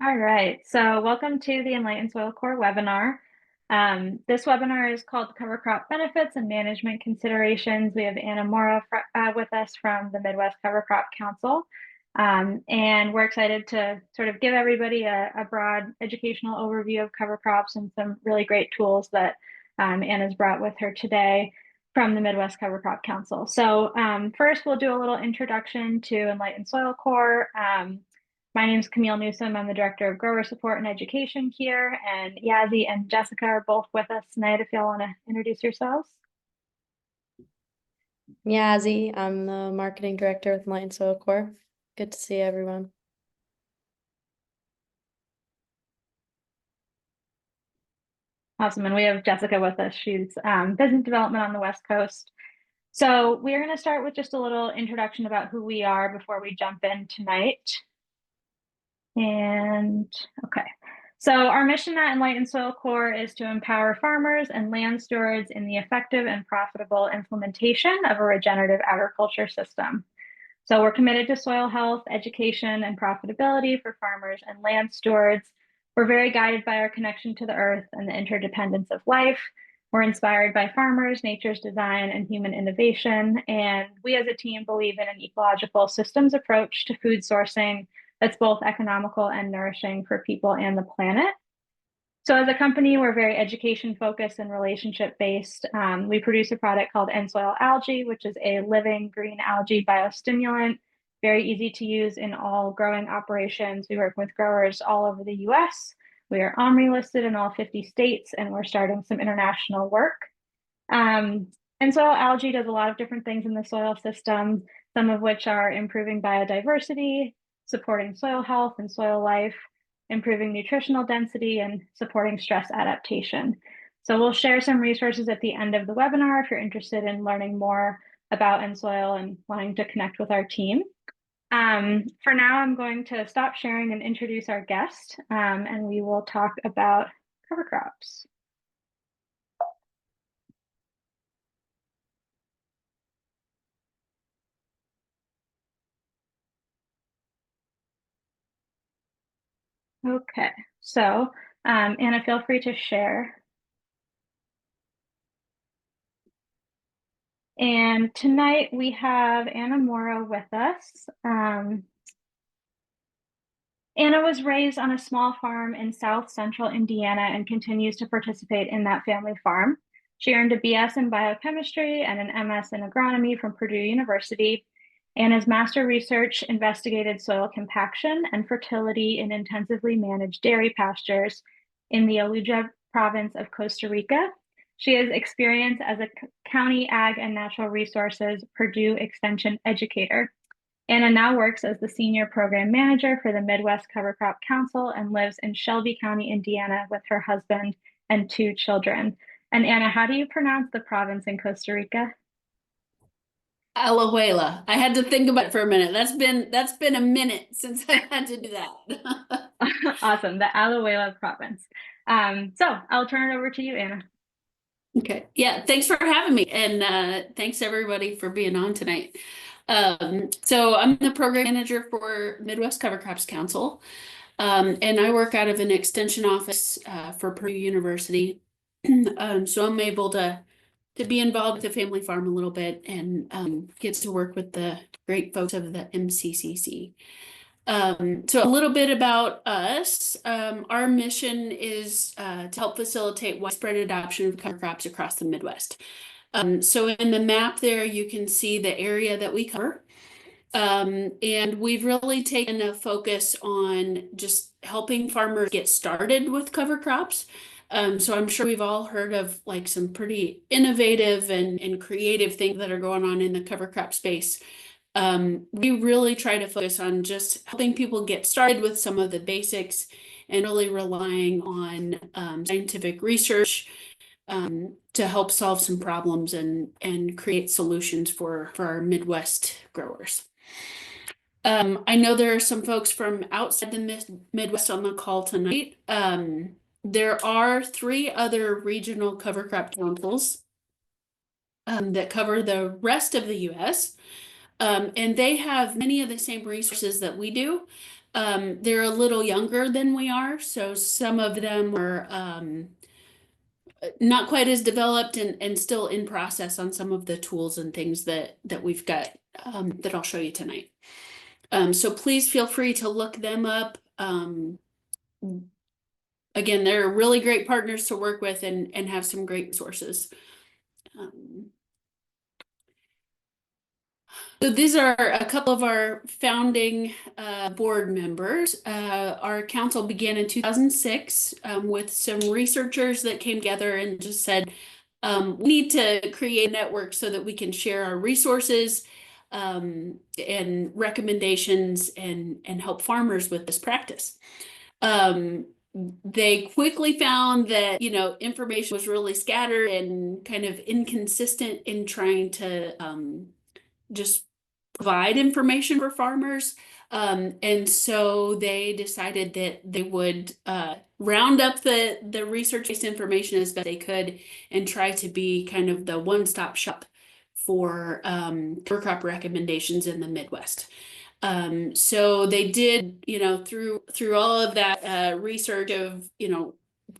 All right, so welcome to the Enlightened Soil Core webinar. This webinar is called Cover Crop Benefits and Management Considerations. We have Anna Morrow with us from the Midwest Cover Crop Council. And we're excited to sort of give everybody a broad educational overview of cover crops and some really great tools that Anna's brought with her today from the Midwest Cover Crop Council. So first, we'll do a little introduction to Enlightened Soil Core. My name is Camille Newsom. I'm the Director of Grower Support and Education here, and Yazzie and Jessica are both with us tonight if y'all want to introduce yourselves. Yazzie, I'm the Marketing Director with Enlightened Soil Core. Good to see everyone. Awesome, and we have Jessica with us. She's Business Development on the West Coast. So we're going to start with just a little introduction about who we are before we jump in tonight. And okay, so our mission at Enlightened Soil Core is to empower farmers and land stewards in the effective and profitable implementation of a regenerative agriculture system. So we're committed to soil health, education, and profitability for farmers and land stewards. We're very guided by our connection to the earth and the interdependence of life. We're inspired by farmers, nature's design, and human innovation. And we as a team believe in an ecological systems approach to food sourcing that's both economical and nourishing for people and the planet. So as a company, we're very education focused and relationship based. We produce a product called N-Soil Algae, which is a living green algae biostimulant, very easy to use in all growing operations. We work with growers all over the US. We are OMRI listed in all 50 states, and we're starting some international work. N-Soil Algae does a lot of different things in the soil system, some of which are improving biodiversity, supporting soil health and soil life, improving nutritional density, and supporting stress adaptation. So we'll share some resources at the end of the webinar if you're interested in learning more about N-Soil and wanting to connect with our team. For now, I'm going to stop sharing and introduce our guest, and we will talk about cover crops. Okay, so Anna, feel free to share. And tonight we have Anna Morrow with us. Anna was raised on a small farm in South Central Indiana and continues to participate in that family farm. She earned a BS in biochemistry and an MS in agronomy from Purdue University. Anna's master research investigated soil compaction and fertility in intensively managed dairy pastures in the Aluja province of Costa Rica. She has experience as a county ag and natural resources Purdue Extension educator. Anna now works as the senior program manager for the Midwest Cover Crop Council and lives in Shelby County, Indiana, with her husband and 2 children. And Anna, how do you pronounce the province in Costa Rica? Alajuela. I had to think about it for a minute. That's been a minute since I had to do that. Awesome, the Alajuela province. So I'll turn it over to you, Anna. Okay. Yeah, thanks for having me. And thanks everybody for being on tonight. So I'm the program manager for Midwest Cover Crops Council. And I work out of an extension office for Purdue University. So I'm able to be involved with the family farm a little bit and get to work with the great folks of the MCCC. So a little bit about us. Our mission is to help facilitate widespread adoption of cover crops across the Midwest. So in the map there, you can see the area that we cover. And we've really taken a focus on just helping farmers get started with cover crops. So I'm sure we've all heard of like some pretty innovative and creative things that are going on in the cover crop space. We really try to focus on just helping people get started with some of the basics and really relying on scientific research to help solve some problems and create solutions for our Midwest growers. I know there are some folks from outside the Midwest on the call tonight. There are 3 other regional cover crop councils that cover the rest of the US. And they have many of the same resources that we do. They're a little younger than we are, so some of them are not quite as developed and still in process on some of the tools and things that we've got that I'll show you tonight. So please feel free to look them up. Again, they're really great partners to work with and have some great sources. So these are a couple of our founding board members. Our council began in 2006 with some researchers that came together and just said, we need to create a network so that we can share our resources and recommendations and help farmers with this practice. They quickly found that, information was really scattered and kind of inconsistent in trying to just provide information for farmers. And so they decided that they would round up the research-based information as best they could and try to be kind of the one-stop shop for cover crop recommendations in the Midwest. So they did, through all of that research of,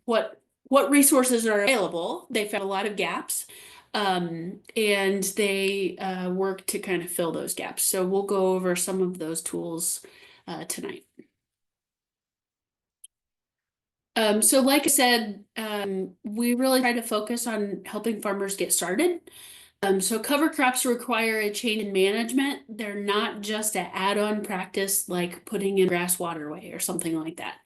what resources are available, they found a lot of gaps. And they work to kind of fill those gaps. So we'll go over some of those tools tonight. So like I said, we really try to focus on helping farmers get started. So cover crops require a change in management. They're not just an add-on practice like putting in grass waterway or something like that.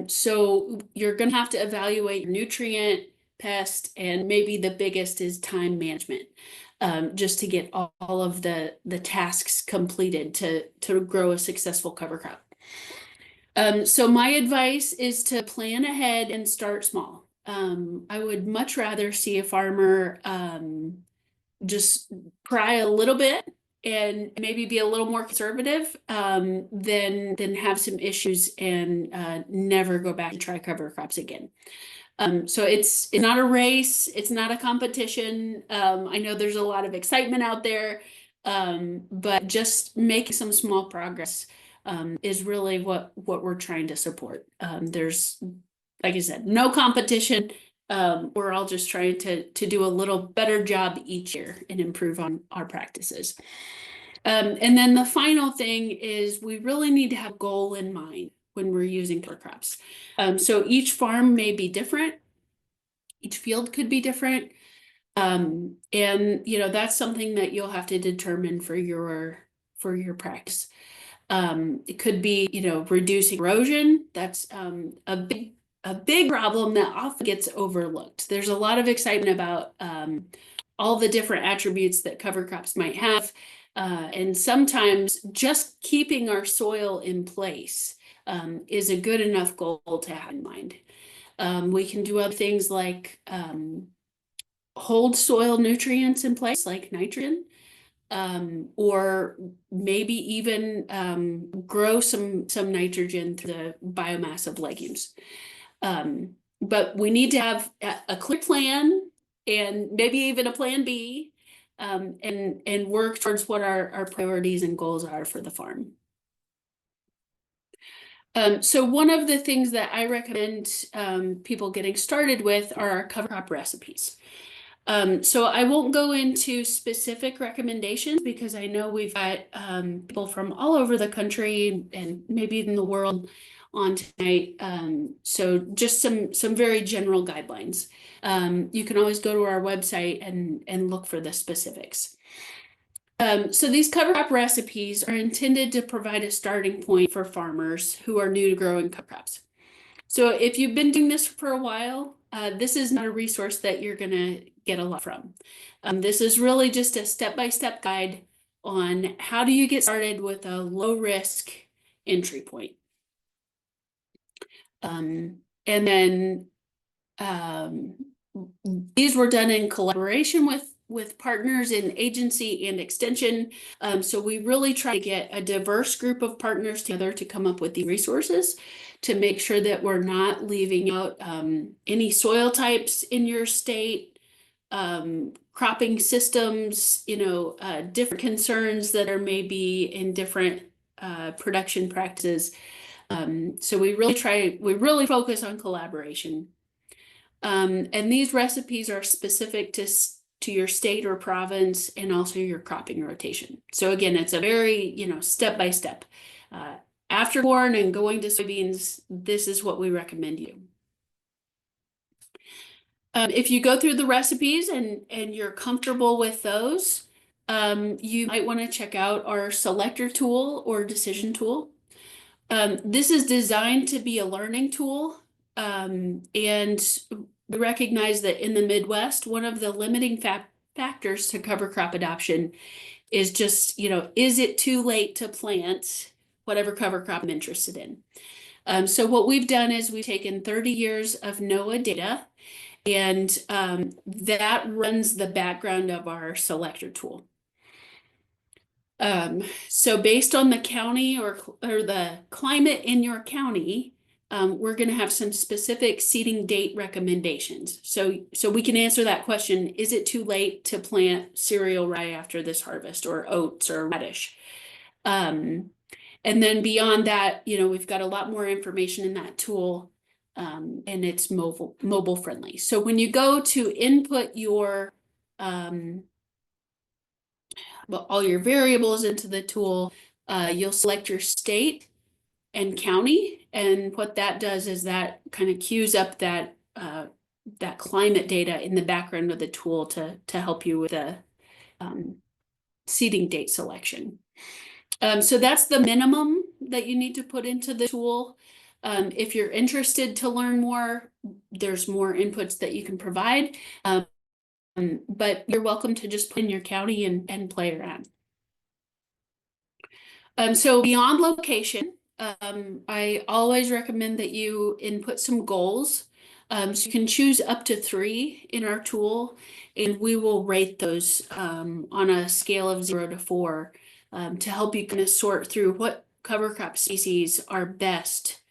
So you're going to have to evaluate your nutrient, pest, and maybe the biggest is time management, just to get all of the tasks completed to grow a successful cover crop. So my advice is to plan ahead and start small. I would much rather see a farmer just try a little bit and maybe be a little more conservative than have some issues and never go back and try cover crops again. So it's not a race, it's not a competition. I know there's a lot of excitement out there, but just making some small progress is really what we're trying to support. There's, like I said, no competition. We're all just trying to do a little better job each year and improve on our practices. And then the final thing is we really need to have a goal in mind when we're using cover crops. So each farm may be different. Each field could be different. And that's something that you'll have to determine for your practice. It could be, reducing erosion. That's a big problem that often gets overlooked. There's a lot of excitement about all the different attributes that cover crops might have. And sometimes just keeping our soil in place is a good enough goal to have in mind. We can do other things like hold soil nutrients in place, like nitrogen, or maybe even grow some nitrogen through the biomass of legumes. But we need to have a clear plan and maybe even a plan B, and work towards what our priorities and goals are for the farm. So one of the things that I recommend people getting started with are cover crop recipes. So I won't go into specific recommendations because I know we've got people from all over the country and maybe even the world on tonight. So just some very general guidelines. You can always go to our website and look for the specifics. So these cover crop recipes are intended to provide a starting point for farmers who are new to growing cover crops. So if you've been doing this for a while, this is not a resource that you're going to get a lot from. This is really just a step-by-step guide on how do you get started with a low-risk entry point. And then these were done in collaboration with partners in agency and extension. So we really try to get a diverse group of partners together to come up with the resources to make sure that we're not leaving out any soil types in your state, cropping systems, different concerns that are maybe in different production practices. So we really focus on collaboration. And these recipes are specific to your state or province and also your cropping rotation. So again, it's a very, step by step. After corn and going to soybeans, this is what we recommend you. If you go through the recipes and you're comfortable with those, you might want to check out our selector tool or decision tool. This is designed to be a learning tool, and we recognize that in the Midwest, one of the limiting factors to cover crop adoption is just, is it too late to plant whatever cover crop I'm interested in? So what we've done is we've taken 30 years of NOAA data, and that runs the background of our selector tool. So based on the county or the climate in your county, we're going to have some specific seeding date recommendations. So we can answer that question: is it too late to plant cereal rye after this harvest, or oats or radish? And then beyond that, we've got a lot more information in that tool, and it's mobile friendly. So when you go to input your all your variables into the tool, you'll select your state and county, and what that does is that kind of queues up that climate data in the background of the tool to help you with the seeding date selection. So that's the minimum that you need to put into the tool. If you're interested to learn more, there's more inputs that you can provide. But you're welcome to just put in your county and play around. So beyond location, I always recommend that you input some goals. So you can choose up to 3 in our tool, and we will rate those on a scale of 0 to 4 to help you kind of sort through what cover crop species are best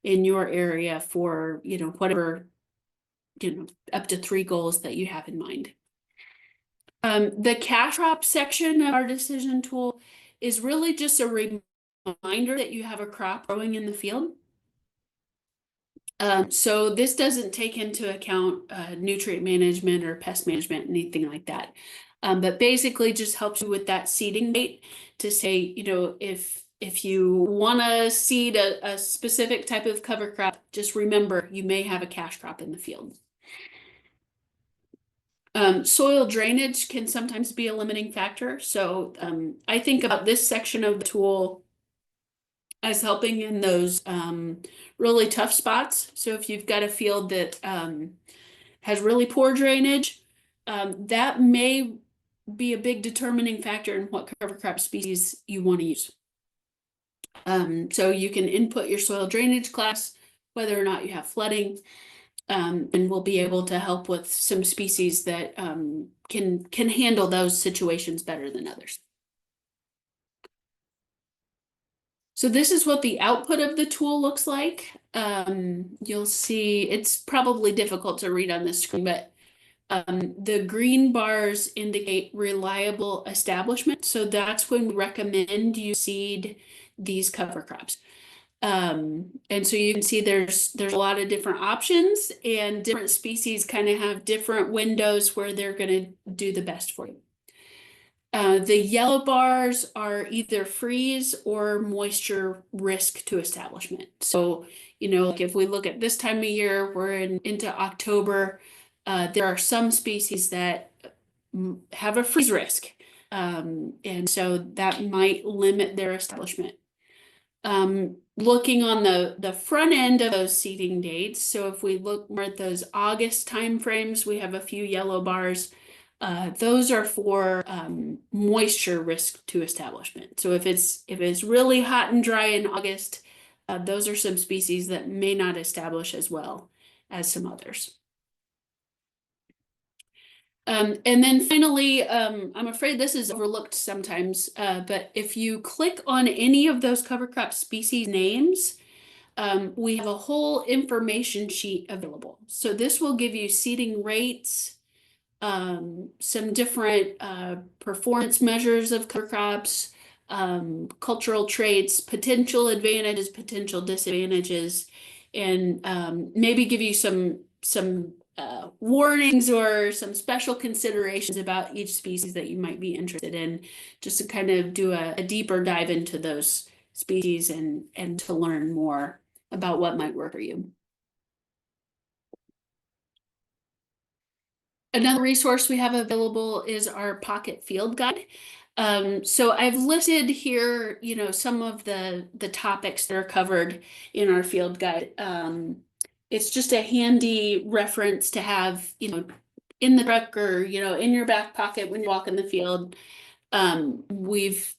in your area for, whatever, up to 3 goals that you have in mind. The cash crop section of our decision tool is really just a reminder that you have a crop growing in the field. So this doesn't take into account nutrient management or pest management, anything like that. But basically just helps you with that seeding date to say, if you want to seed a specific type of cover crop, just remember you may have a cash crop in the field. Soil drainage can sometimes be a limiting factor. So I think about this section of the tool as helping in those really tough spots. So if you've got a field that has really poor drainage, that may be a big determining factor in what cover crop species you want to use. So you can input your soil drainage class, whether or not you have flooding. And we'll be able to help with some species that can handle those situations better than others. So this is what the output of the tool looks like. You'll see it's probably difficult to read on this screen, but the green bars indicate reliable establishment. So that's when we recommend you seed these cover crops. And so you can see there's a lot of different options, and different species kind of have different windows where they're going to do the best for you. The yellow bars are either freeze or moisture risk to establishment. So, like if we look at this time of year, we're into October, there are some species that have a freeze risk. And so that might limit their establishment. Looking on the front end of those seeding dates, so if we look more at those August timeframes, we have a few yellow bars. Those are for moisture risk to establishment. So if it's really hot and dry in August, those are some species that may not establish as well as some others. And then finally, I'm afraid this is overlooked sometimes, but if you click on any of those cover crop species names, we have a whole information sheet available. So this will give you seeding rates, some different performance measures of cover crops, cultural traits, potential advantages, potential disadvantages, and maybe give you some warnings or some special considerations about each species that you might be interested in, just to kind of do a deeper dive into those species and to learn more about what might work for you. Another resource we have available is our Pocket Field Guide. So I've listed here, some of the topics that are covered in our field guide. It's just a handy reference to have, in the truck or, in your back pocket when you walk in the field. We've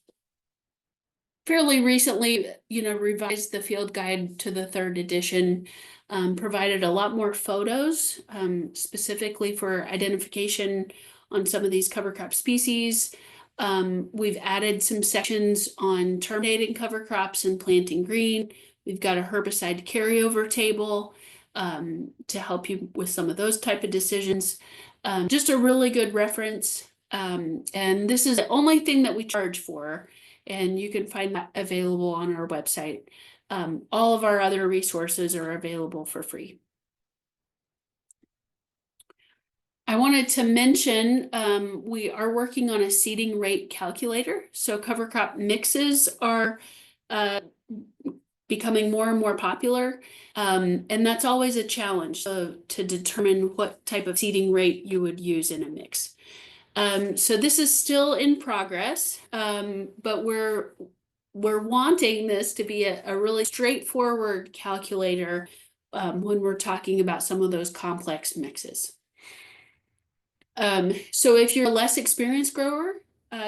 fairly recently, revised the field guide to the 3rd edition, provided a lot more photos, specifically for identification on some of these cover crop species. We've added some sections on terminating cover crops and planting green. We've got a herbicide carryover table to help you with some of those type of decisions. Just a really good reference. And this is the only thing that we charge for, and you can find that available on our website. All of our other resources are available for free. I wanted to mention we are working on a seeding rate calculator. So cover crop mixes are becoming more and more popular. And that's always a challenge to determine what type of seeding rate you would use in a mix. So this is still in progress, but we're wanting this to be a really straightforward calculator when we're talking about some of those complex mixes. So if you're a less experienced grower,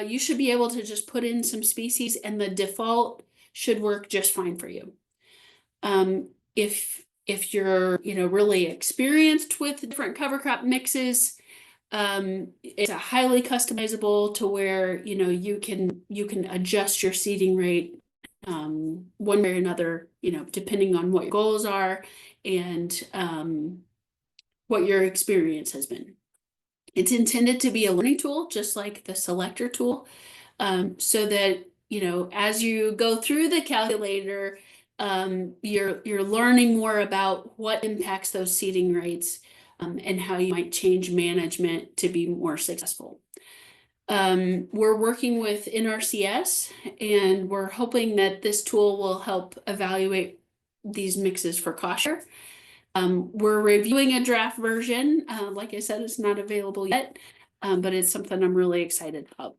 you should be able to just put in some species and the default should work just fine for you. If you're, really experienced with different cover crop mixes, it's a highly customizable to where, you can adjust your seeding rate one way or another, depending on what your goals are and what your experience has been. It's intended to be a learning tool, just like the selector tool, so that, as you go through the calculator, you're learning more about what impacts those seeding rates and how you might change management to be more successful. We're working with NRCS, and we're hoping that this tool will help evaluate these mixes for kosher. We're reviewing a draft version. Like I said, it's not available yet, but it's something I'm really excited about.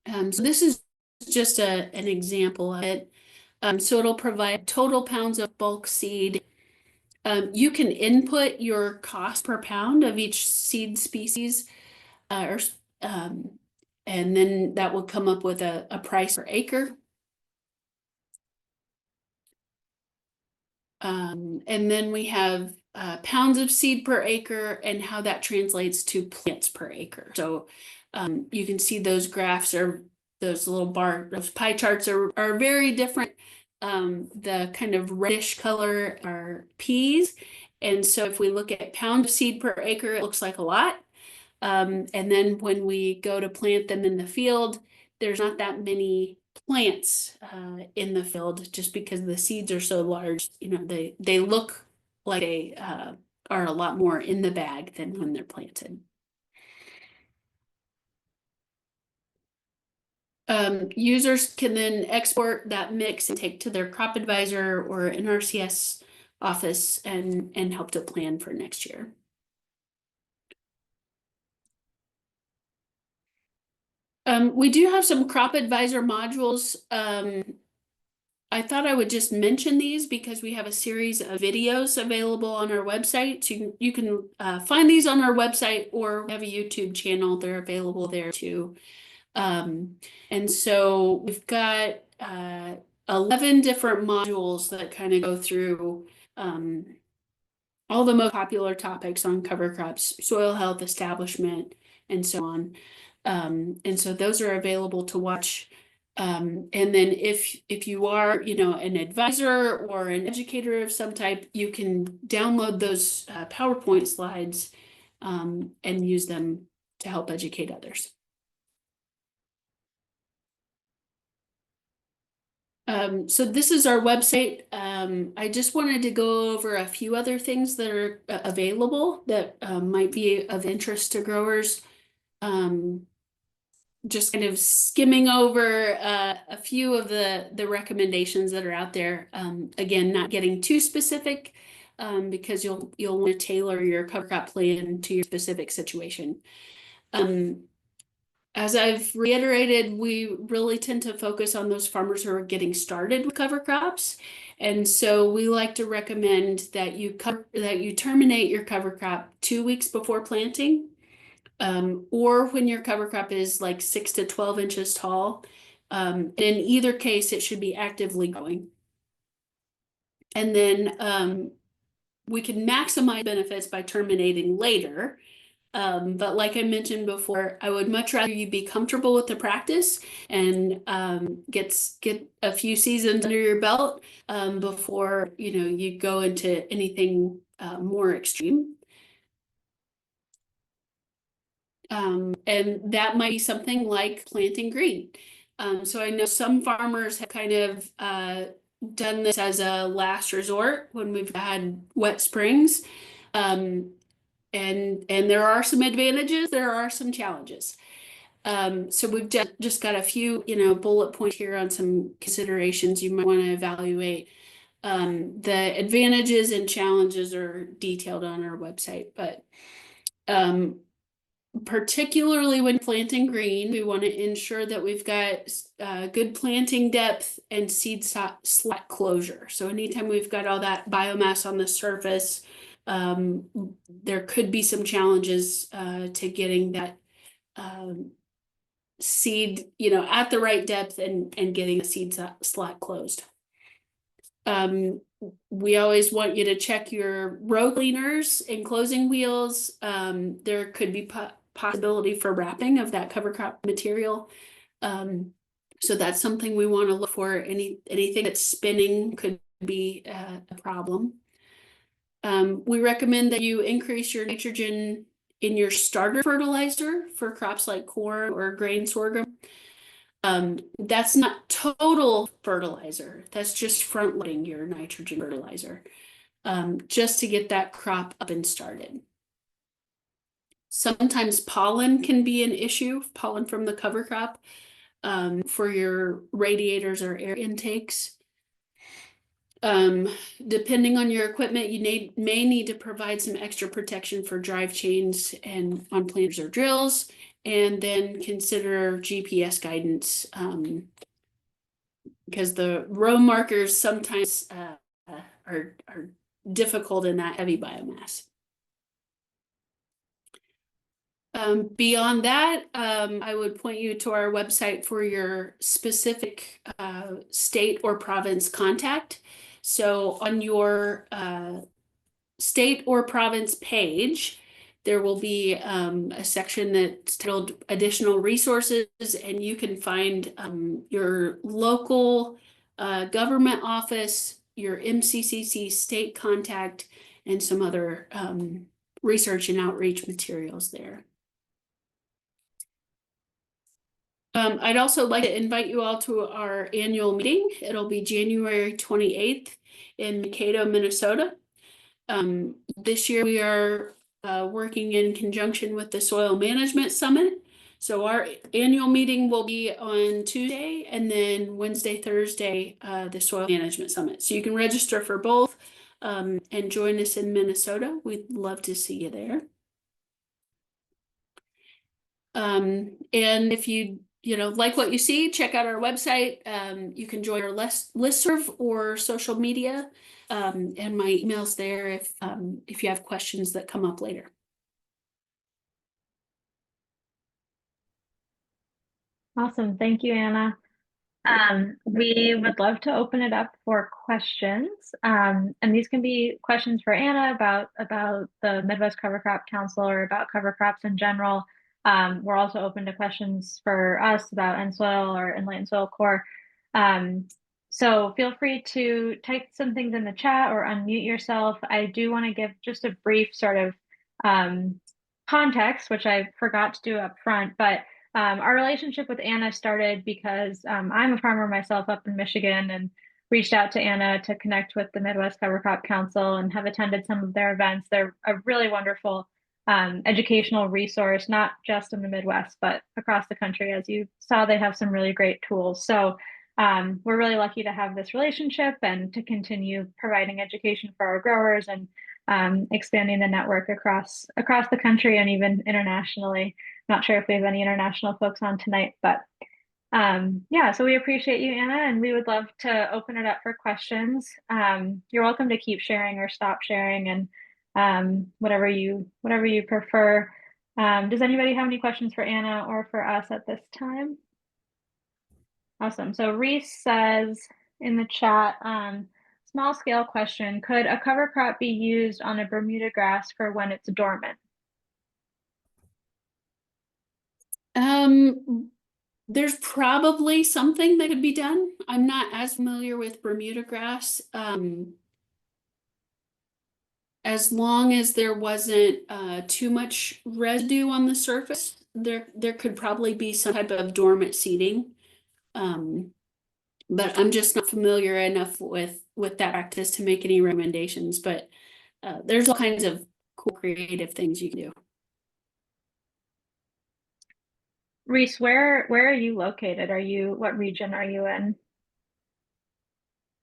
So this is just an example of it. So it'll provide total pounds of bulk seed. You can input your cost per pound of each seed species, and then that will come up with a price per acre. And then we have pounds of seed per acre and how that translates to plants per acre. So you can see those graphs are those pie charts are very different. The kind of reddish color are peas. And so if we look at pound of seed per acre, it looks like a lot. And then when we go to plant them in the field, there's not that many plants in the field just because the seeds are so large. They look like they are a lot more in the bag than when they're planted. Users can then export that mix and take to their crop advisor or NRCS office and help to plan for next year. We do have some crop advisor modules. I thought I would just mention these because we have a series of videos available on our website. So you can find these on our website, or we have a YouTube channel. They're available there too. And so we've got 11 different modules that kind of go through all the most popular topics on cover crops, soil health, establishment, and so on. And so those are available to watch. And then if you are, an advisor or an educator of some type, you can download those PowerPoint slides and use them to help educate others. So this is our website. I just wanted to go over a few other things that are available that might be of interest to growers. Just kind of skimming over a few of the recommendations that are out there. Again, not getting too specific because you'll want to tailor your cover crop plan to your specific situation. As I've reiterated, we really tend to focus on those farmers who are getting started with cover crops. And so we like to recommend that you terminate your cover crop 2 weeks before planting, or when your cover crop is like 6 to 12 inches tall. In either case, it should be actively growing. And then we can maximize benefits by terminating later. But like I mentioned before, I would much rather you be comfortable with the practice and get a few seasons under your belt before you go into anything more extreme. And that might be something like planting green. So I know some farmers have kind of done this as a last resort when we've had wet springs. And there are some advantages, there are some challenges. So we've just got a few, bullet points here on some considerations you might want to evaluate. The advantages and challenges are detailed on our website, but particularly when planting green, we want to ensure that we've got good planting depth and seed slat closure. So anytime we've got all that biomass on the surface, there could be some challenges to getting that seed, at the right depth and getting the seed slat closed. We always want you to check your row cleaners and closing wheels. There could be possibility for wrapping of that cover crop material. So that's something we want to look for. Anything that's spinning could be a problem. We recommend that you increase your nitrogen in your starter fertilizer for crops like corn or grain sorghum. That's not total fertilizer. That's just front loading your nitrogen fertilizer, just to get that crop up and started. Sometimes pollen can be an issue, pollen from the cover crop, for your radiators or air intakes. Depending on your equipment, you may need to provide some extra protection for drive chains and on planters or drills, and then consider GPS guidance, because the row markers sometimes are difficult in that heavy biomass. Beyond that, I would point you to our website for your specific state or province contact. So on your state or province page, there will be a section that's titled additional resources, and you can find your local government office, your MCCC state contact, and some other research and outreach materials there. I'd also like to invite you all to our annual meeting. It'll be January 28th in Mankato, Minnesota. This year we are working in conjunction with the Soil Management Summit. So our annual meeting will be on Tuesday, and then Wednesday, Thursday, the Soil Management Summit. So you can register for both and join us in Minnesota. We'd love to see you there. And if you like what you see, check out our website. You can join our listserv or social media, and my email's there if you have questions that come up later. Awesome. Thank you, Anna. We would love to open it up for questions. And these can be questions for Anna about the Midwest Cover Crop Council or about cover crops in general. We're also open to questions for us about N-Soil or Enlightened Soil Core. So feel free to type some things in the chat or unmute yourself. I do want to give just a brief sort of context, which I forgot to do up front, but our relationship with Anna started because I'm a farmer myself up in Michigan and reached out to Anna to connect with the Midwest Cover Crop Council and have attended some of their events. They're a really wonderful educational resource, not just in the Midwest, but across the country. As you saw, they have some really great tools. So we're really lucky to have this relationship and to continue providing education for our growers and expanding the network across the country and even internationally. Not sure if we have any international folks on tonight, but yeah, so we appreciate you, Anna, and we would love to open it up for questions. You're welcome to keep sharing or stop sharing and whatever you prefer. Does anybody have any questions for Anna or for us at this time? Awesome. So Reese says in the chat, small scale question, could a cover crop be used on a Bermuda grass for when it's dormant? There's probably something that could be done. I'm not as familiar with Bermuda grass. As long as there wasn't too much residue on the surface, there could probably be some type of dormant seeding. But I'm just not familiar enough with that practice to make any recommendations. But there's all kinds of cool creative things you can do. Reese, where are you located? What region are you in?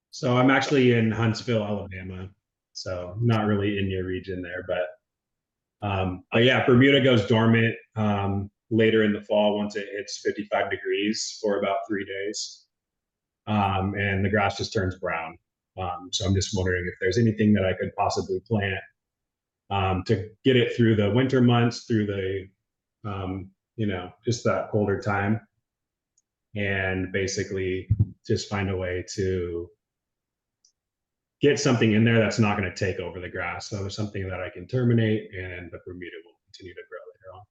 So I'm actually in Huntsville, Alabama. So not really in your region there, but yeah, Bermuda goes dormant later in the fall once it hits 55 degrees for about 3 days. And the grass just turns brown. So I'm just wondering if there's anything that I could possibly plant to get it through the winter months, through the just that colder time, and basically just find a way to get something in there that's not going to take over the grass. So there's something that I can terminate and the Bermuda will continue to grow later on.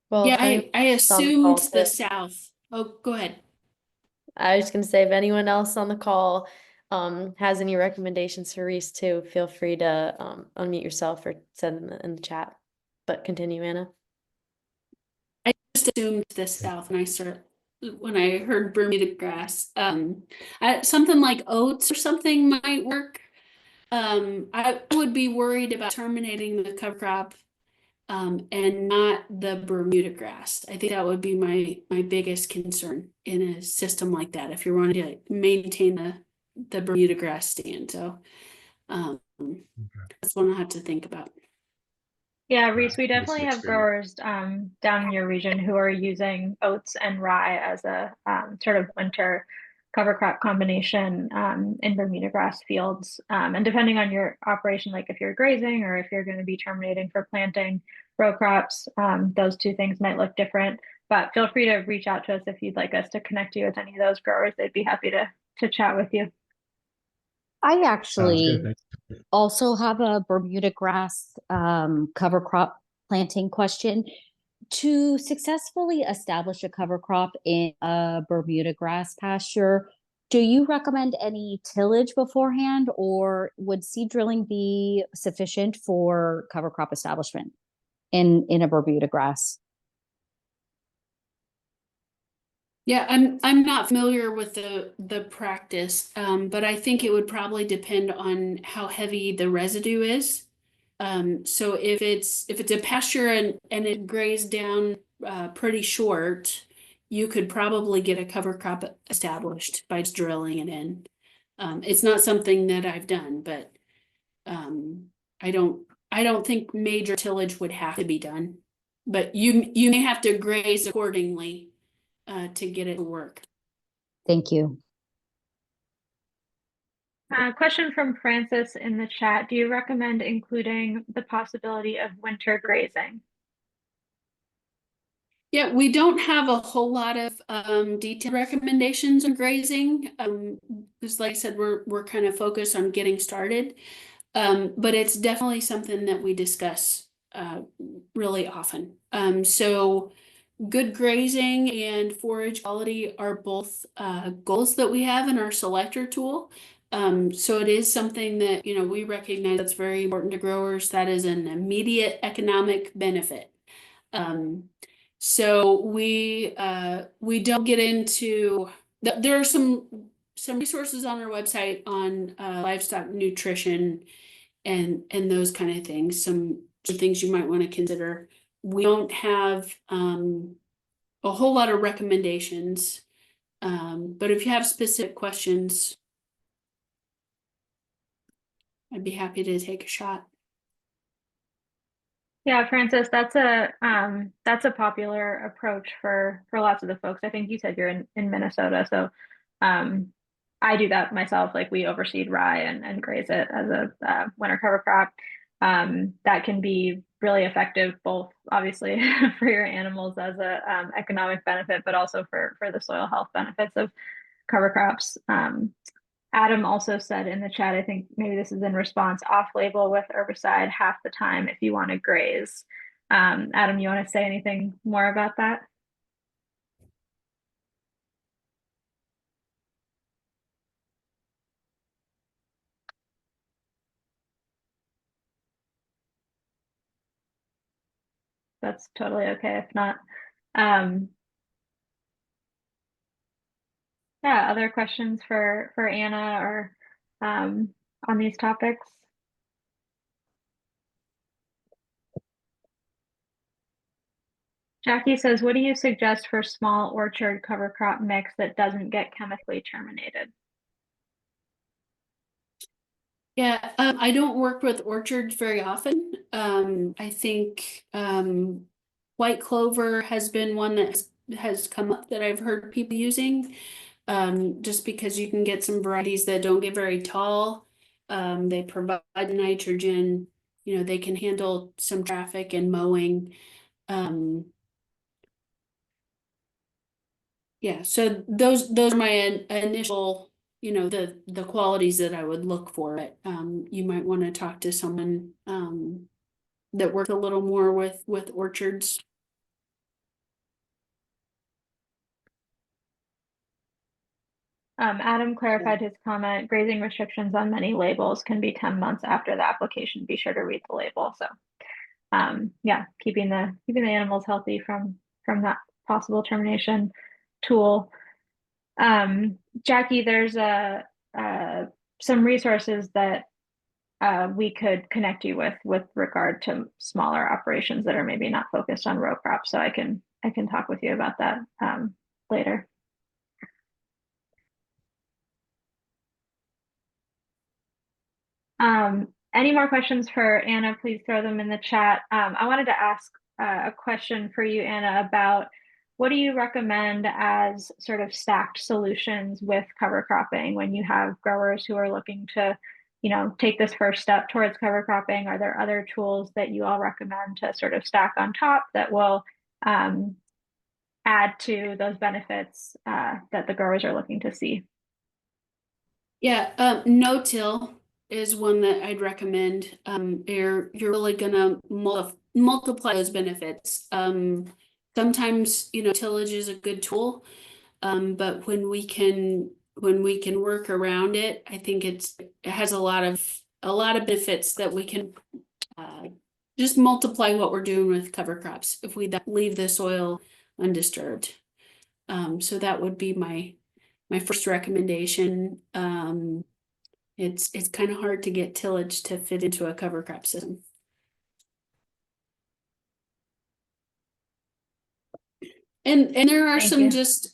Well, Yeah, if I anyone's on the call assumed the too- South. Oh, go ahead. I was gonna say, if anyone else on the call has any recommendations for Reese too, feel free to unmute yourself or send them in the chat. But continue, Anna. I just assumed the South when I heard Bermuda grass. Something like oats or something might work. I would be worried about terminating the cover crop and not the Bermuda grass. I think that would be my biggest concern in a system like that, if you're wanting to maintain the Bermuda grass stand. So that's one I have to think about. Yeah, Reese, we This is definitely have extreme. growers down in your region who are using oats and rye as a sort of winter cover crop combination in Bermuda grass fields. And depending on your operation, like if you're grazing or if you're going to be terminating for planting row crops, those two things might look different. But feel free to reach out to us if you'd like us to connect you with any of those growers. They'd be happy to chat with you. I Sounds actually good. also have a Bermuda grass cover crop planting question. To successfully establish a cover crop in a Bermuda grass pasture, do you recommend any tillage beforehand, or would seed drilling be sufficient for cover crop establishment in a Bermuda grass? Yeah, I'm not familiar with the practice, but I think it would probably depend on how heavy the residue is. So if it's a pasture and it grazed down pretty short, you could probably get a cover crop established by just drilling it in. It's not something that I've done, but I don't think major tillage would have to be done. But you may have to graze accordingly to get it to work. Thank you. Question from Francis in the chat. Do you recommend including the possibility of winter grazing? Yeah, we don't have a whole lot of detailed recommendations on grazing. Because like I said, we're kind of focused on getting started. But it's definitely something that we discuss really often. So good grazing and forage quality are both goals that we have in our selector tool. So it is something that, we recognize that's very important to growers. That is an immediate economic benefit. So we don't get into, there are some resources on our website on livestock nutrition and those kind of things, some things you might want to consider. We don't have a whole lot of recommendations, but if you have specific questions, I'd be happy to take a shot. Yeah, Francis, that's a popular approach for lots of the folks. I think you said you're in Minnesota, so I do that myself. Like we overseed rye and graze it as a winter cover crop. That can be really effective, both obviously for your animals as a economic benefit, but also for the soil health benefits of cover crops. Adam also said in the chat, I think maybe this is in response, off-label with herbicide half the time if you want to graze. Adam, you want to say anything more about that? That's totally okay if not. Yeah, other questions for Anna or on these topics? Jackie says, what do you suggest for small orchard cover crop mix that doesn't get chemically terminated? Yeah, I don't work with orchards very often. I think white clover has been one that has come up that I've heard people using. Just because you can get some varieties that don't get very tall. They provide nitrogen, you know, they can handle some traffic and mowing. Yeah, so those are my initial, you know, the qualities that I would look for. But you might want to talk to someone that works a little more with orchards. Adam clarified his comment, grazing restrictions on many labels can be 10 months after the application. Be sure to read the label. So yeah, keeping the animals healthy from that possible termination tool. Jackie, there's some resources that we could connect you with regard to smaller operations that are maybe not focused on row crops. So I can talk with you about that later. Any more questions for Anna, please throw them in the chat. I wanted to ask a question for you, Anna, about what do you recommend as sort of stacked solutions with cover cropping when you have growers who are looking to, you know, take this first step towards cover cropping? Are there other tools that you all recommend to sort of stack on top that will add to those benefits that the growers are looking to see? Yeah, no-till is one that I'd recommend. You're really gonna multiply those benefits. Sometimes, you know, tillage is a good tool, but when we can work around it, I think it has a lot of benefits that we can just multiply what we're doing with cover crops if we leave the soil undisturbed. So that would be my first recommendation. It's kind of hard to get tillage to fit into a cover crop system. And there are some just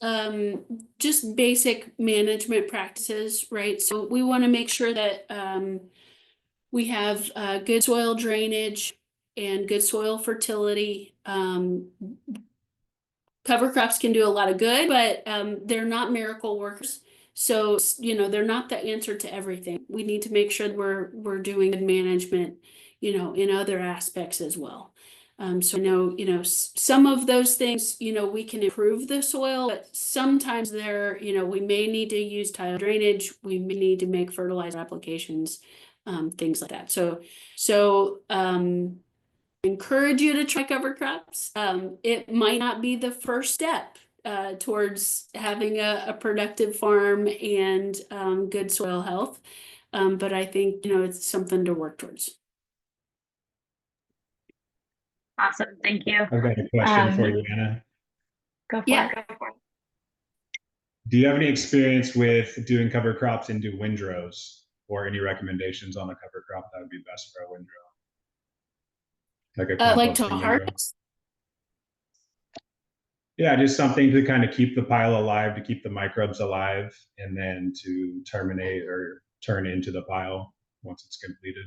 basic management practices, right? So we want to make sure that we have good soil drainage and good soil fertility. Cover crops can do a lot of good, but they're not miracle workers. So, you know, they're not the answer to everything. We need to make sure we're doing good management, you know, in other aspects as well. So I know, you know, some of those things, you know, we can improve the soil, but sometimes there, you know, we may need to use tile drainage. We may need to make fertilizer applications, things like that. So encourage you to try cover crops. It might not be the first step towards having a productive farm and good soil health, but I think, you know, it's something to work towards. Awesome. Thank you. I've got a question for Um, you, Anna. Go for Yeah. it. Go for it. Do you have any experience with doing cover crops into windrows, or any recommendations on a cover crop that would be best for a windrow? Like a Like to composting windrow? harvest? Yeah, just something to kind of keep the pile alive, to keep the microbes alive, and then to terminate or turn into the pile once it's completed.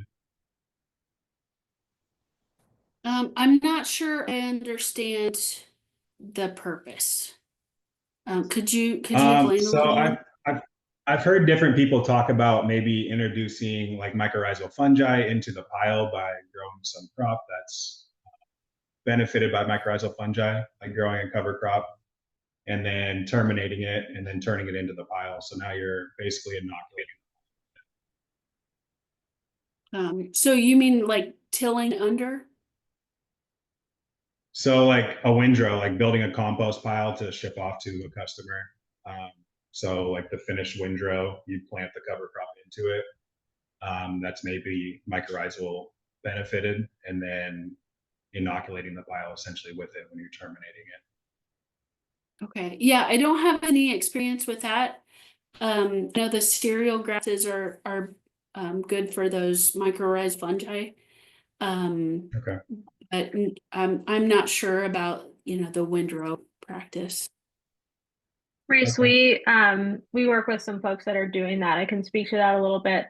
I'm not sure I understand the purpose. Could you explain a So little more? I've heard different people talk about maybe introducing like mycorrhizal fungi into the pile by growing some crop that's benefited by mycorrhizal fungi, like growing a cover crop, and then terminating it and then turning it into the pile. So now you're basically inoculating. So you mean like tilling under? So like a windrow, like building a compost pile to ship off to a customer. Um, so like the finished windrow, you plant the cover crop into it. That's maybe mycorrhizal benefited, and then inoculating the pile essentially with it when you're terminating it. Okay, yeah, I don't have any experience with that. I know the cereal grasses are good for those mycorrhizal fungi. Okay. But I'm not sure about, the windrow practice. Reese, Okay. we work with some folks that are doing that. I can speak to that a little bit,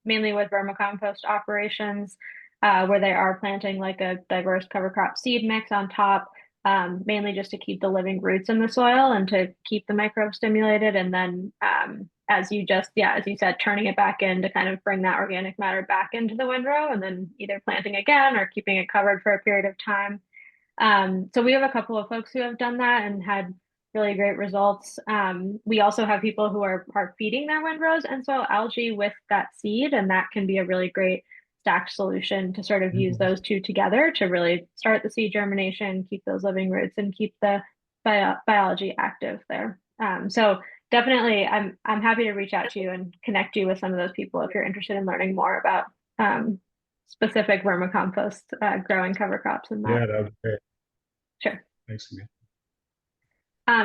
mainly with vermicompost operations, where they are planting like a diverse cover crop seed mix on top, mainly just to keep the living roots in the soil and to keep the microbes stimulated. And then, as you said, turning it back in to kind of bring that organic matter back into the windrow, and then either planting again or keeping it covered for a period of time. So we have a couple of folks who have done that and had really great results. We also have people who are feeding their windrows and soil algae with that seed, and that can be a really great stacked solution to sort of use those two together to really start the seed germination, keep those living roots, and keep the biology active there. So definitely, I'm happy to reach out to you and connect you with some of those people if you're interested in learning more about specific vermicompost growing cover crops and that. Yeah, that would be great. Sure. Thanks, Camille.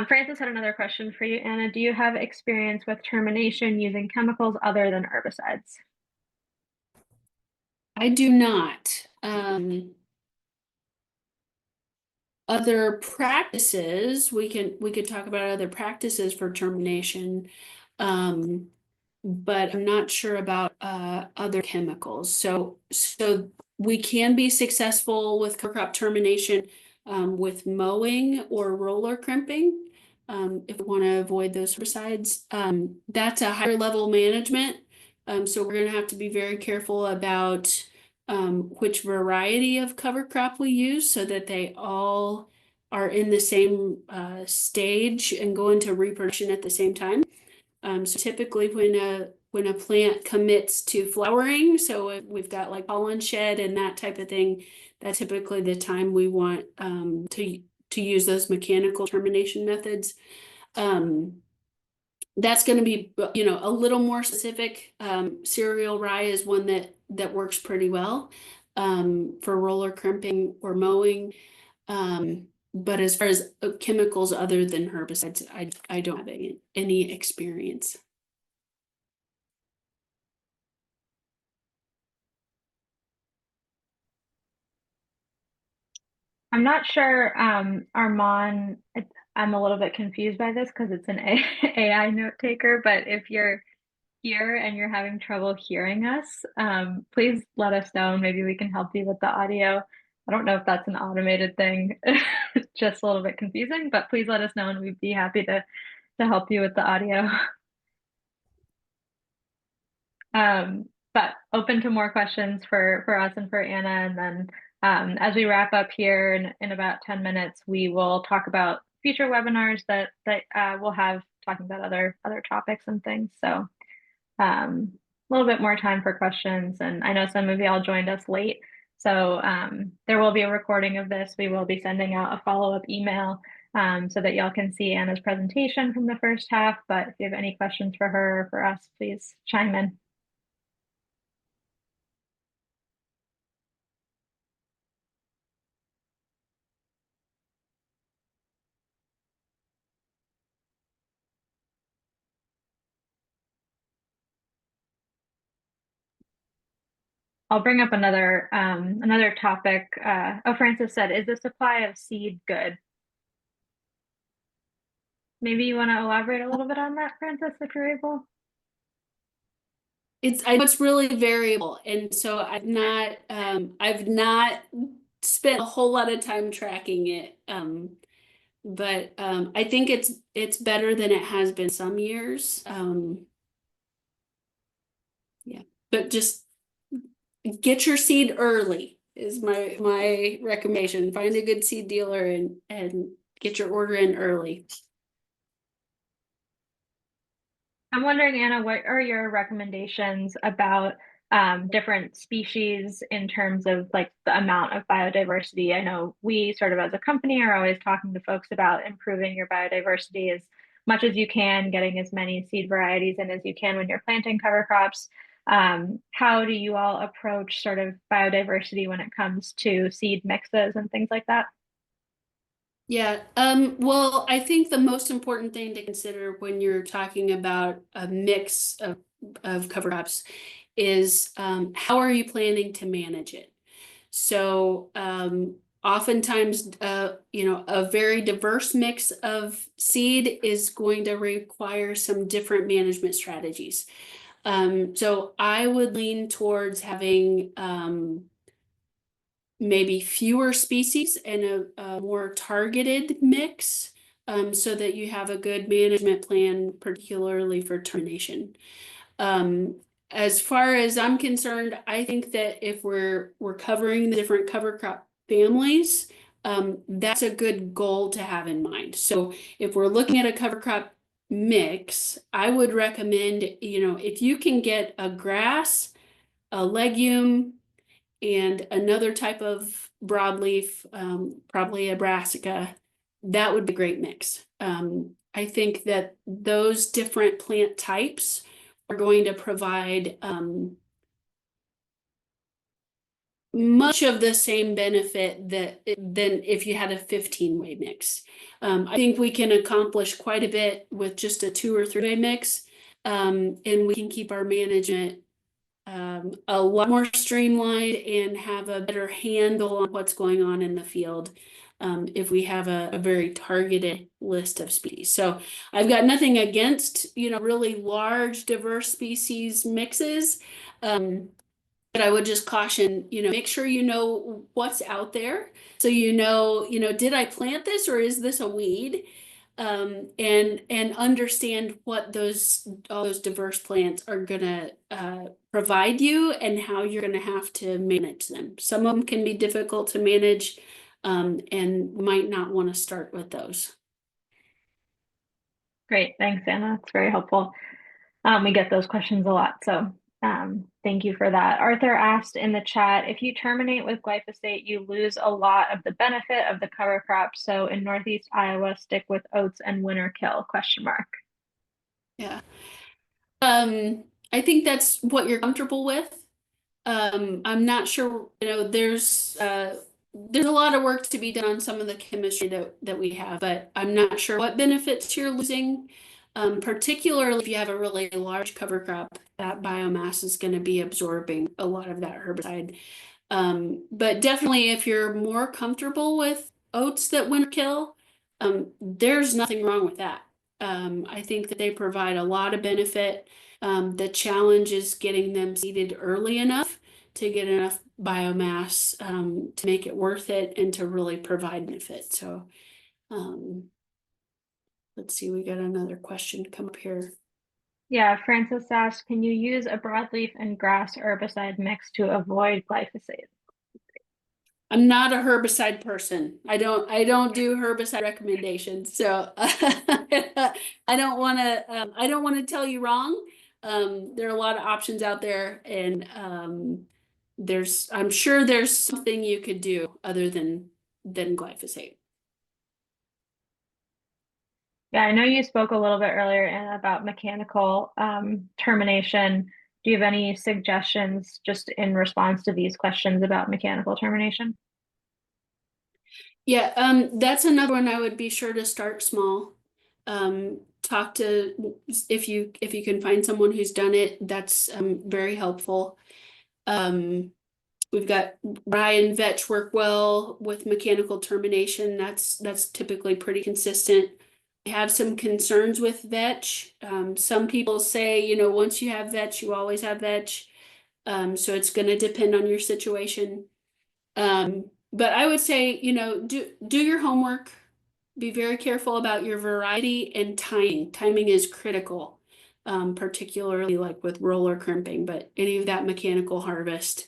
Francis had another question for you, Anna. Do you have experience with termination using chemicals other than herbicides? I do not. Other practices, we could talk about other practices for termination. But I'm not sure about other chemicals. So we can be successful with cover crop termination with mowing or roller crimping if we want to avoid those herbicides. That's a higher level management. So we're going to have to be very careful about which variety of cover crop we use so that they all are in the same stage and go into reproduction at the same time. So typically when a plant commits to flowering, so we've got like pollen shed and that type of thing, that's typically the time we want to use those mechanical termination methods. That's going to be, a little more specific. Cereal rye is one that works pretty well for roller crimping or mowing. But as far as chemicals other than herbicides, I don't have any experience. I'm not sure, Armand, I'm a little bit confused by this because it's an AI note taker, but if you're here and you're having trouble hearing us, please let us know and maybe we can help you with the audio. I don't know if that's an automated thing. It's just a little bit confusing, but please let us know and we'd be happy to help you with the audio. But open to more questions for us and for Anna. And then as we wrap up here in about 10 minutes, we will talk about future webinars that we'll have talking about other topics and things. So a little bit more time for questions. And I know some of y'all joined us late. So there will be a recording of this. We will be sending out a follow-up email so that y'all can see Anna's presentation from the first half. But if you have any questions for her or for us, please chime in. I'll bring up another topic. Francis said, is the supply of seed good? Maybe you want to elaborate a little bit on that, Francis, if you're able. I know it's really variable, and so I've not spent a whole lot of time tracking it. But I think it's better than it has been some years. Yeah, but just get your seed early is my recommendation. Find a good seed dealer and get your order in early. I'm wondering, Anna, what are your recommendations about different species in terms of like the amount of biodiversity? I know we sort of as a company are always talking to folks about improving your biodiversity as much as you can, getting as many seed varieties in as you can when you're planting cover crops. How do you all approach sort of biodiversity when it comes to seed mixes and things like that? Yeah, well, I think the most important thing to consider when you're talking about a mix of cover crops is how are you planning to manage it? So oftentimes, a very diverse mix of seed is going to require some different management strategies. So I would lean towards having maybe fewer species and a more targeted mix, so that you have a good management plan, particularly for termination. As far as I'm concerned, I think that if we're covering the different cover crop families, that's a good goal to have in mind. So if we're looking at a cover crop mix, I would recommend, if you can get a grass, a legume, and another type of broadleaf, probably a brassica, that would be a great mix. I think that those different plant types are going to provide much of the same benefit than if you had a 15-way mix. I think we can accomplish quite a bit with just a 2 or 3-way mix, and we can keep our management a lot more streamlined and have a better handle on what's going on in the field, if we have a very targeted list of species. So I've got nothing against, really large, diverse species mixes. But I would just caution, make sure you know what's out there. So did I plant this or is this a weed? And understand what all those diverse plants are gonna provide you and how you're gonna have to manage them. Some of them can be difficult to manage, and might not want to start with those. Great, thanks, Anna. That's very helpful. We get those questions a lot, so thank you for that. Arthur asked in the chat, if you terminate with glyphosate, you lose a lot of the benefit of the cover crop. So in Northeast Iowa, stick with oats and winter kill, ? Yeah. I think that's what you're comfortable with. I'm not sure, there's a lot of work to be done on some of the chemistry that we have, but I'm not sure what benefits you're losing. Particularly if you have a really large cover crop, that biomass is going to be absorbing a lot of that herbicide. But definitely if you're more comfortable with oats that winter kill, there's nothing wrong with that. I think that they provide a lot of benefit. The challenge is getting them seeded early enough to get enough biomass to make it worth it and to really provide benefit. So let's see, we got another question come up here. Yeah, Francis asked, can you use a broadleaf and grass herbicide mix to avoid glyphosate? I'm not a herbicide person. I don't do herbicide recommendations. So I don't want to tell you wrong. There are a lot of options out there, and I'm sure there's something you could do other than glyphosate. Yeah, I know you spoke a little bit earlier, Anna, about mechanical termination. Do you have any suggestions just in response to these questions about mechanical termination? Yeah, that's another one I would be sure to start small. Talk to, if you can find someone who's done it, that's very helpful. We've got rye and vetch work well with mechanical termination. That's typically pretty consistent. We have some concerns with vetch. Some people say, you know, once you have vetch, you always have vetch. So it's going to depend on your situation. But I would say, you know, do your homework. Be very careful about your variety and timing. Timing is critical, particularly like with roller crimping, but any of that mechanical harvest.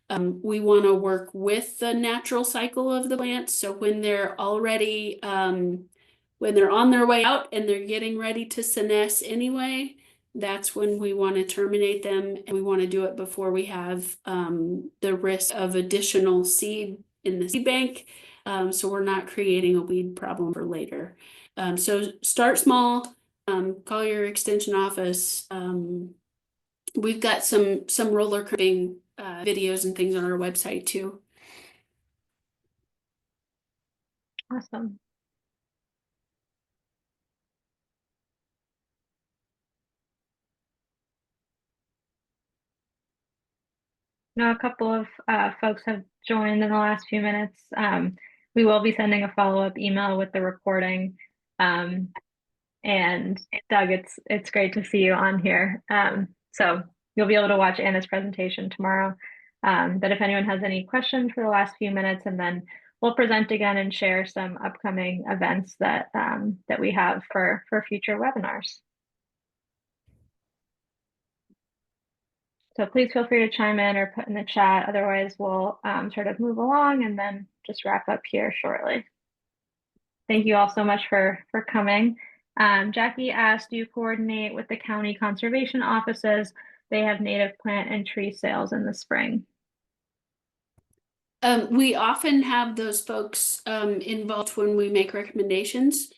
We want to work with the natural cycle of the plants. So when they're already, when they're on their way out and they're getting ready to senesce anyway, that's when we want to terminate them. And we want to do it before we have the risk of additional seed in the seed bank. So we're not creating a weed problem for later. So start small, call your extension office. We've got some roller crimping videos and things on our website too. Awesome. No, a couple of folks have joined in the last few minutes. We will be sending a follow-up email with the recording. And Doug, it's great to see you on here. So you'll be able to watch Anna's presentation tomorrow. But if anyone has any questions for the last few minutes, and then we'll present again and share some upcoming events that that we have for future webinars. So please feel free to chime in or put in the chat. Otherwise, we'll sort of move along and then just wrap up here shortly. Thank you all so much for coming. Jackie asked, do you coordinate with the county conservation offices? They have native plant and tree sales in the spring. We often have those folks involved when we make recommendations.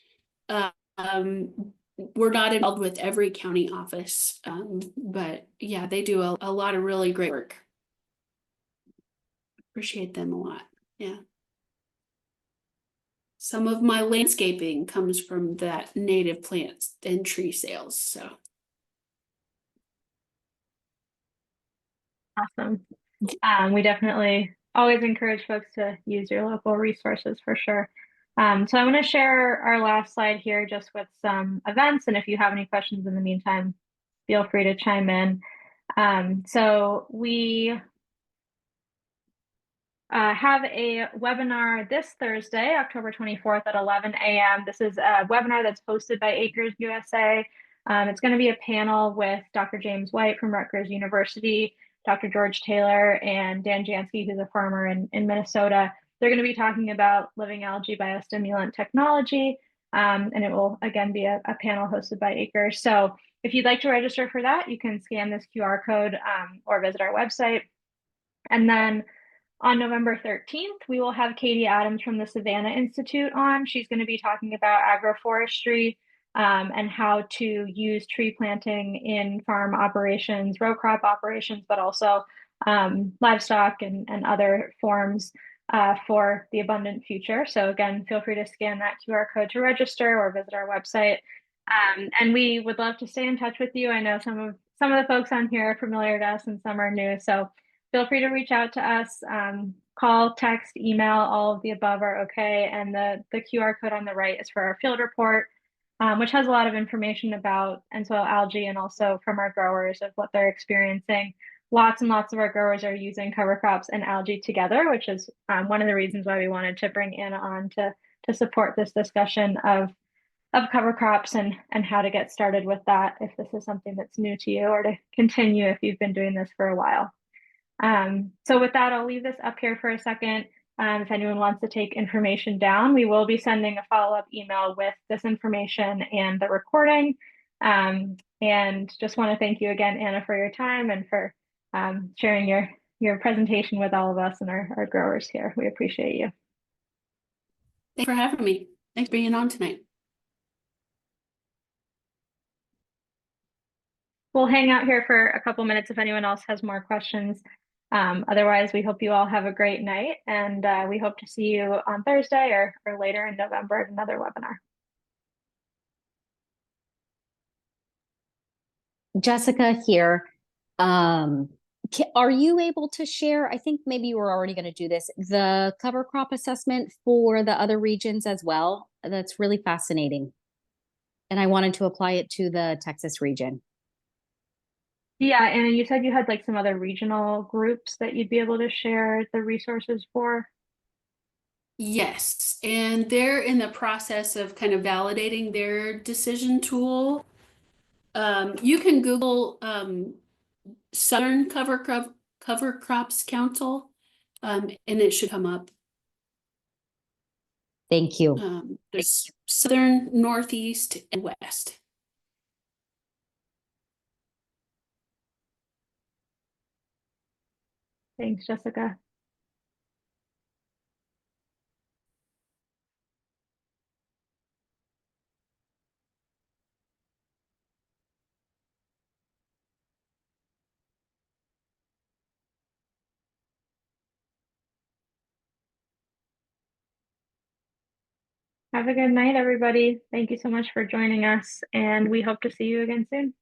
We're not involved with every county office, but yeah, they do a lot of really great work. Appreciate them a lot. Yeah. Some of my landscaping comes from that native plants and tree sales. So awesome. We definitely always encourage folks to use your local resources for sure. So I'm going to share our last slide here just with some events. And if you have any questions in the meantime, feel free to chime in. So we have a webinar this Thursday, October 24th at 11 a.m. This is a webinar that's hosted by Acres USA. It's going to be a panel with Dr. James White from Rutgers University, Dr. George Taylor, and Dan Jansky, who's a farmer in Minnesota. They're going to be talking about living algae biostimulant technology, and it will, again, be a panel hosted by Acres. So if you'd like to register for that, you can scan this QR code or visit our website. And then on November 13th, we will have Katie Adams from the Savannah Institute on. She's going to be talking about agroforestry and how to use tree planting in farm operations, row crop operations, but also livestock and other forms for the abundant future. So again, feel free to scan that QR code to register or visit our website. And we would love to stay in touch with you. I know some of the folks on here are familiar to us and some are new. So feel free to reach out to us, call, text, email, all of the above are okay. And the QR code on the right is for our field report, which has a lot of information about N-soil algae and also from our growers of what they're experiencing. Lots and lots of our growers are using cover crops and algae together, which is one of the reasons why we wanted to bring Anna on to support this discussion of cover crops and how to get started with that if this is something that's new to you, or to continue if you've been doing this for a while. So with that, I'll leave this up here for a second. If anyone wants to take information down, we will be sending a follow-up email with this information and the recording. And just want to thank you again, Anna, for your time and for sharing your presentation with all of us and our growers here. We appreciate you. thanks for having me. Thanks for being on tonight. We'll hang out here for a couple minutes if anyone else has more questions. Otherwise, we hope you all have a great night, and we hope to see you on Thursday or later in November at another webinar. Jessica here. Are you able to share? I think maybe you were already going to do this, the cover crop assessment for the other regions as well. That's really fascinating. And I wanted to apply it to the Texas region. Yeah, and you said you had like some other regional groups that you'd be able to share the resources for. Yes, and they're in the process of kind of validating their decision tool. You can Google Southern Cover Crops Council, and it should come up. Thank you. There's Southern, Northeast, and West. Thanks, Jessica. Have a good night, everybody. Thank you so much for joining us, and we hope to see you again soon.